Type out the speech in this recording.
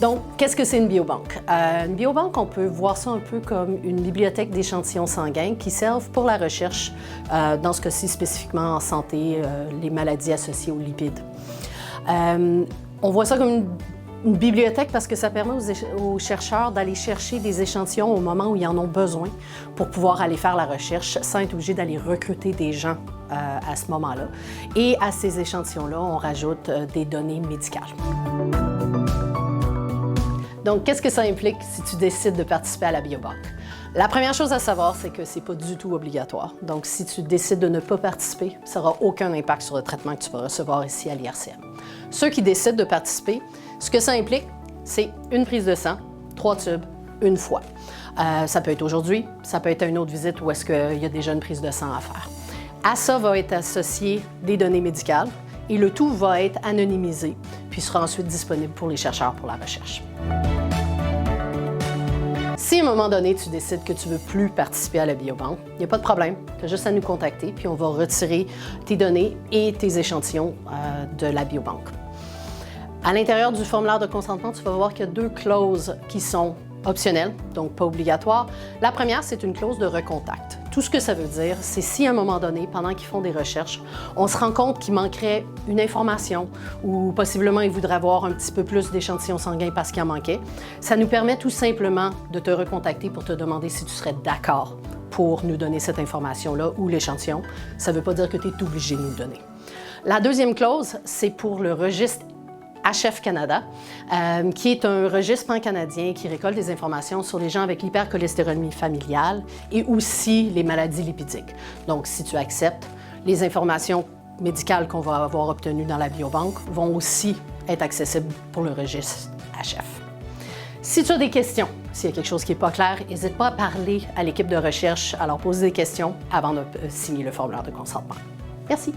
Donc, qu'est-ce que c'est une biobanque? Une biobanque, on peut voir ça un peu comme une bibliothèque d'échantillons sanguins qui servent pour la recherche, dans ce cas-ci spécifiquement en santé, les maladies associées aux lipides. On voit ça comme une bibliothèque parce que ça permet aux chercheurs d'aller chercher des échantillons au moment où ils en ont besoin pour pouvoir aller faire la recherche sans être obligé d'aller recruter des gens à ce moment-là. Et à ces échantillons-là, on rajoute des données médicales. Donc, qu'est-ce que ça implique si tu décides de participer à la biobanque? La première chose à savoir, c'est que ce n'est pas du tout obligatoire. Donc, si tu décides de ne pas participer, ça n'aura aucun impact sur le traitement que tu vas recevoir ici à l'IRCM. Ceux qui décident de participer, ce que ça implique, c'est une prise de sang, 3 tubes, une fois. Ça peut être aujourd'hui, ça peut être à une autre visite où est-ce qu'il y a déjà une prise de sang à faire. À ça va être associé des données médicales et le tout va être anonymisé, puis sera ensuite disponible pour les chercheurs pour la recherche. Si à un moment donné, tu décides que tu ne veux plus participer à la biobanque, il n'y a pas de problème. Tu as juste à nous contacter, puis on va retirer tes données et tes échantillons de la biobanque. À l'intérieur du formulaire de consentement, tu vas voir qu'il y a 2 clauses qui sont optionnelles, donc pas obligatoires. La première, c'est une clause de recontact. Tout ce que ça veut dire, c'est si à un moment donné, pendant qu'ils font des recherches, on se rend compte qu'il manquerait une information ou possiblement ils voudraient avoir un petit peu plus d'échantillons sanguins parce qu'il en manquait, ça nous permet tout simplement de te recontacter pour te demander si tu serais d'accord pour nous donner cette information-là ou l'échantillon. Ça ne veut pas dire que tu es obligé de nous le donner. La deuxième clause, c'est pour le registre HF Canada, qui est un registre pan-canadien qui récolte des informations sur les gens avec l'hypercholestérolémie familiale et aussi les maladies lipidiques. Donc, si tu acceptes, les informations médicales qu'on va avoir obtenues dans la biobanque vont aussi être accessibles pour le registre HF. Si tu as des questions, s'il y a quelque chose qui n'est pas clair, n'hésite pas à parler à l'équipe de recherche, à leur poser des questions avant de signer le formulaire de consentement. Merci.